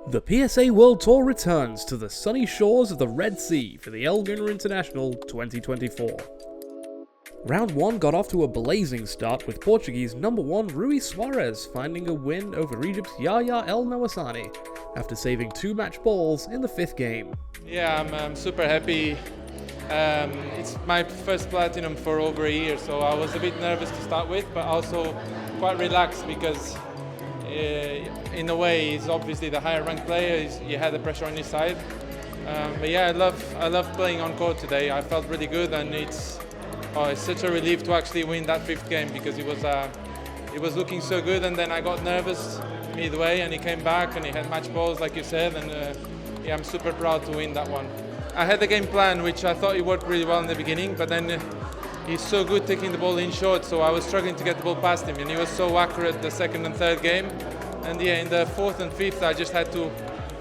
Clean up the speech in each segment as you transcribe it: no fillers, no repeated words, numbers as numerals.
The PSA World Tour returns to the sunny shores of the Red Sea for the Gouna International 2024. Round 1 got off to a blazing start with Portuguese number 1 Rui Soares finding a win over Egypt's ElNoi after saving 2 match balls in the 5th game. Yeah, I'm super happy. It's my first platinum for over a year, so I was a bit nervous to start with, but also quite relaxed because in a way he's obviously the higher ranked player. You had the pressure on your side. But yeah, I love playing on court today. I felt really good, and it's such a relief to actually win that 5th game because it was looking so good, and then I got nervous midway and he came back and he had match balls like you said, and yeah, I'm super proud to win that one. I had the game plan which I thought it worked really well in the beginning, but then he's so good taking the ball in short, so I was struggling to get the ball past him, and he was so accurate the 2nd and 3rd game. And yeah, in the 4th and 5th I just had to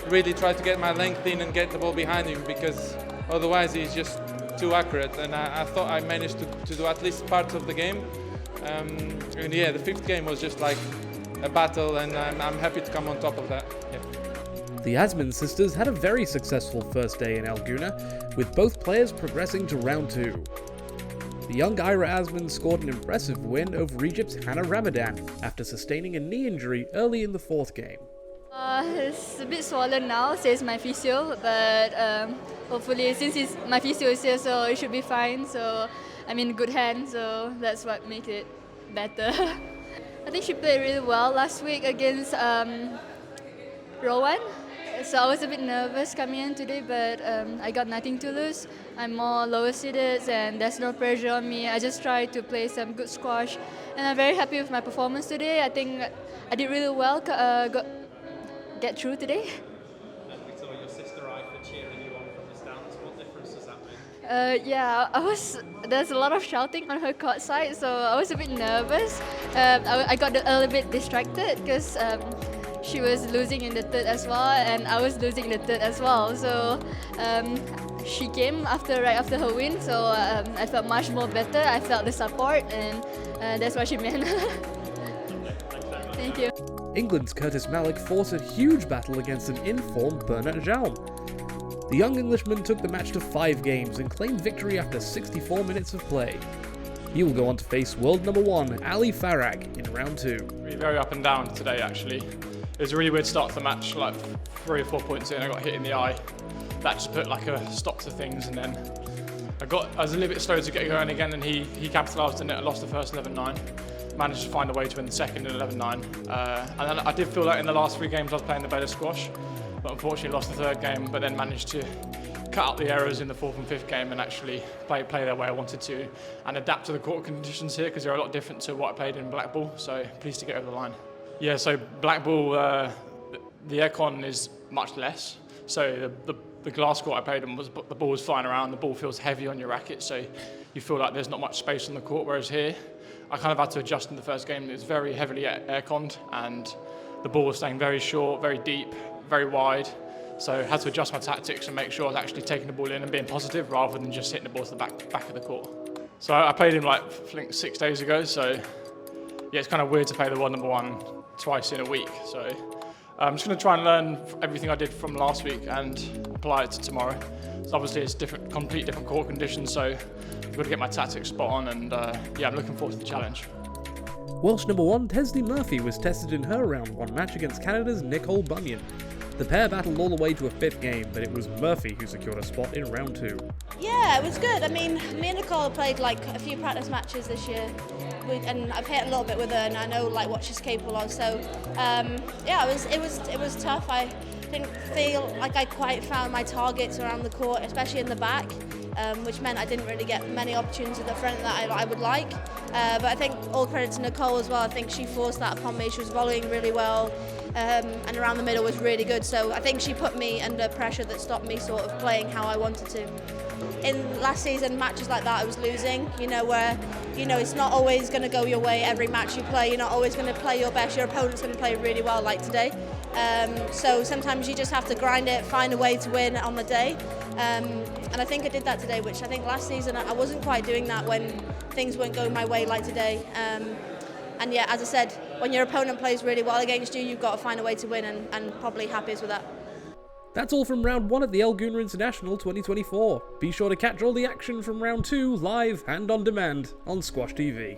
really try to get my length in and get the ball behind him, because otherwise he's just too accurate, and I thought I managed to do at least part of the game. And yeah, the 5th game was just like a battle, and I'm happy to come on top of that. Yeah. The Azman sisters had a very successful first day in Gouna, with both players progressing to round 2. The young Ira Azman scored an impressive win over Egypt's Ramadan after sustaining a knee injury early in the 4th game. It's a bit swollen now, says my physio, but hopefully since my physio is here, so it should be fine. So I'm in good hands, so that's what makes it better. I think she played really well last week against Rowan. So I was a bit nervous coming in today, but I got nothing to lose. I'm more lower seeded and there's no pressure on me. I just try to play some good squash, and I'm very happy with my performance today. I think I did really well, get through today. We saw your sister Ifa cheering you on from the stands. What difference does that make? Yeah, there's a lot of shouting on her court side, so I was a bit nervous. I got a little bit distracted because she was losing in the 3rd as well, and I was losing in the 3rd as well. So she came right after her win, so I felt much more better. I felt the support, and that's what she meant. Thank you. England's Curtis Malik fought a huge battle against an informed Bernard Jaum. The young Englishman took the match to 5 games and claimed victory after 64 minutes of play. He will go on to face world number 1 Ali Farag in round 2. Very up and down today, actually. It was a really weird start to the match, like 3 or 4 points in, I got hit in the eye. That just put like a stop to things, and then I was a little bit slow to get going again, and he capitalised in it. I lost the first 11-9, managed to find a way to win the 2nd in 11-9. And then I did feel like in the last 3 games I was playing the better squash, but unfortunately lost the 3rd game, but then managed to cut out the errors in the 4th and 5th game and actually play the way I wanted to, and adapt to the court conditions here, because they're a lot different to what I played in black ball, so pleased to get over the line. Yeah, so black ball, the aircon is much less, so the glass court I played in, the ball was flying around, the ball feels heavy on your racket, so you feel like there's not much space on the court, whereas here, I kind of had to adjust in the 1st game. It was very heavily air-conned, and the ball was staying very short, very deep, very wide, so I had to adjust my tactics and make sure I was actually taking the ball in and being positive rather than just hitting the ball to the back of the court. So I played him like, I think 6 days ago, so yeah, it's kind of weird to play the world number 1 twice in a week. So I'm just going to try and learn everything I did from last week and apply it to tomorrow. So obviously it's completely different court conditions, so I've got to get my tactics spot on, and yeah, I'm looking forward to the challenge. Welsh number 1 Tesney Murphy was tested in her round 1 match against Canada's Nicole Bunion. The pair battled all the way to a 5th game, but it was Murphy who secured a spot in round 2. Yeah, it was good. I mean, me and Nicole played like a few practice matches this year, and I've hit a little bit with her, and I know like what she's capable of. So yeah, it was tough. I didn't feel like I quite found my targets around the court, especially in the back, which meant I didn't really get many opportunities at the front that I would like. But I think all credit to Nicole as well. I think she forced that upon me. She was volleying really well. And around the middle was really good, so I think she put me under pressure that stopped me sort of playing how I wanted to. In last season, matches like that I was losing, where it's not always going to go your way every match you play. You're not always going to play your best. Your opponent's going to play really well like today. So sometimes you just have to grind it, find a way to win on the day. And I think I did that today, which I think last season I wasn't quite doing that when things weren't going my way like today. And yeah, as I said, when your opponent plays really well against you, you've got to find a way to win, and probably happy with that. That's all from round 1 at the Gouna International 2024. Be sure to catch all the action from round 2 live and on demand on SQUASHTV.